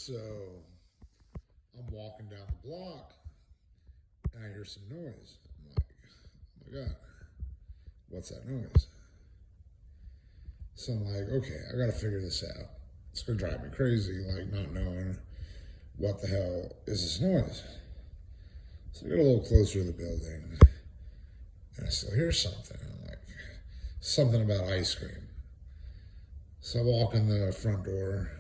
So I'm walking down the block and I hear some noise. I'm like, oh my God, what's that noise? So I'm like, okay, I gotta figure this out. It's gonna drive me crazy, like not knowing what the hell is this noise. So I get a little closer to the building and I still hear something. I'm like, something about ice cream. So I walk in the front door.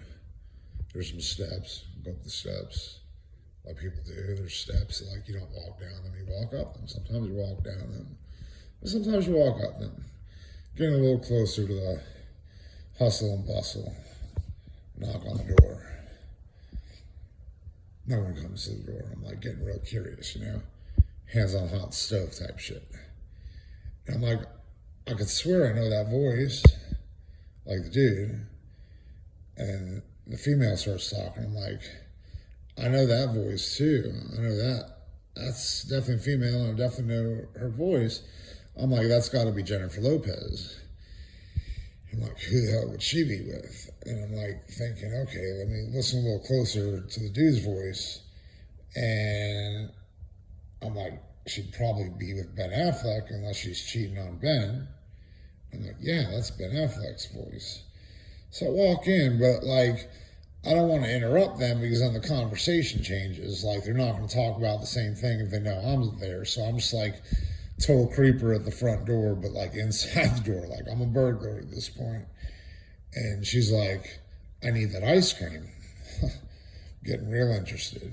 There's some steps, go up the steps, like people do. There's steps, like you don't walk down them, you walk up them. Sometimes you walk down them, but sometimes you walk up them. Getting a little closer to the hustle and bustle. Knock on the door. No one comes to the door. I'm like getting real curious, hands on hot stove type shit. And I'm like, I could swear I know that voice, like the dude. And the female starts talking. I'm like, I know that voice too. I know that. That's definitely female, and I definitely know her voice. I'm like, that's got to be Jennifer Lopez. I'm like, who the hell would she be with? And I'm like thinking, okay, let me listen a little closer to the dude's voice. And I'm like, she'd probably be with Ben Affleck unless she's cheating on Ben. I'm like, yeah, that's Ben Affleck's voice. So I walk in, but like, I don't want to interrupt them because then the conversation changes. Like, they're not going to talk about the same thing if they know I'm there. So I'm just like total creeper at the front door, but like inside the door. Like, I'm a burglar at this point. And she's like, I need that ice cream. Getting real interested.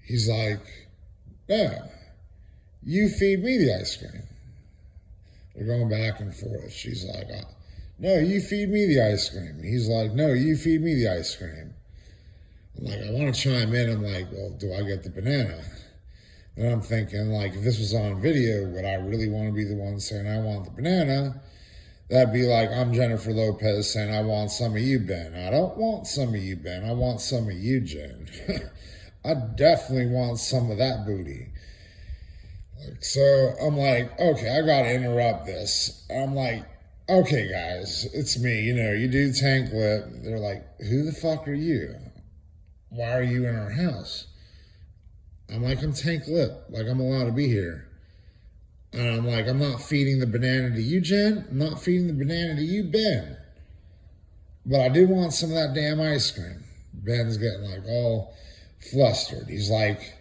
He's like, no, you feed me the ice cream. They're going back and forth. She's like, no, you feed me the ice cream. He's like, no, you feed me the ice cream. I'm like, I want to chime in. I'm like, well, do I get the banana? And I'm thinking, like, if this was on video, would I really want to be the one saying I want the banana? That'd be like, I'm Jennifer Lopez saying I want some of you, Ben. I don't want some of you, Ben. I want some of you, Jen. I definitely want some of that booty. So I'm like, okay, I got to interrupt this. I'm like, okay, guys, it's me. You do Tank Lipp. They're like, who the fuck are you? Why are you in our house? I'm like, I'm Tank Lipp. Like, I'm allowed to be here. And I'm like, I'm not feeding the banana to you, Jen. I'm not feeding the banana to you, Ben. But I do want some of that damn ice cream. Ben's getting like all flustered. He's like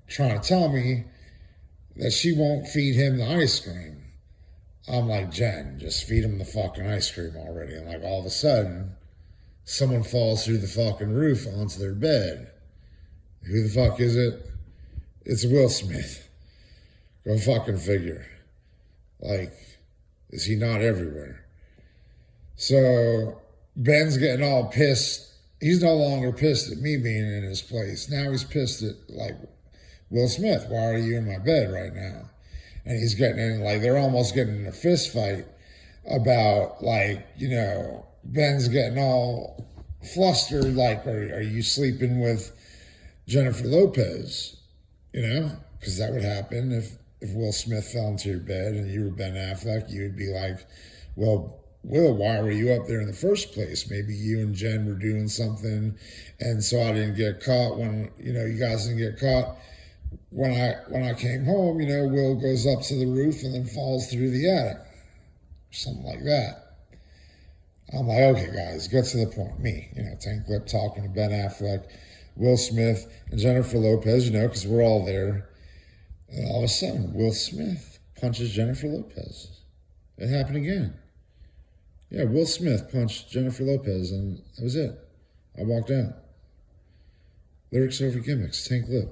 trying to tell me that she won't feed him the ice cream. I'm like, Jen, just feed him the fucking ice cream already. And like all of a sudden, someone falls through the fucking roof onto their bed. Who the fuck is it? It's Will Smith. Go fucking figure. Like, is he not everywhere? So Ben's getting all pissed. He's no longer pissed at me being in his place. Now he's pissed at, like, Will Smith. Why are you in my bed right now? And he's getting in, like, they're almost getting in a fist fight about, like, Ben's getting all flustered, like, are you sleeping with Jennifer Lopez? Because that would happen if Will Smith fell into your bed and you were Ben Affleck. You would be like, well, Will, why were you up there in the first place? Maybe you and Jen were doing something, and so I didn't get caught when, you guys didn't get caught. When I came home, Will goes up to the roof and then falls through the attic. Something like that. I'm like, okay, guys, get to the point. Me, Tank Lipp talking to Ben Affleck, Will Smith, and Jennifer Lopez, because we're all there. And all of a sudden, Will Smith punches Jennifer Lopez. It happened again. Yeah, Will Smith punched Jennifer Lopez, and that was it. I walked out. Lyrics over gimmicks, Tank Lipp.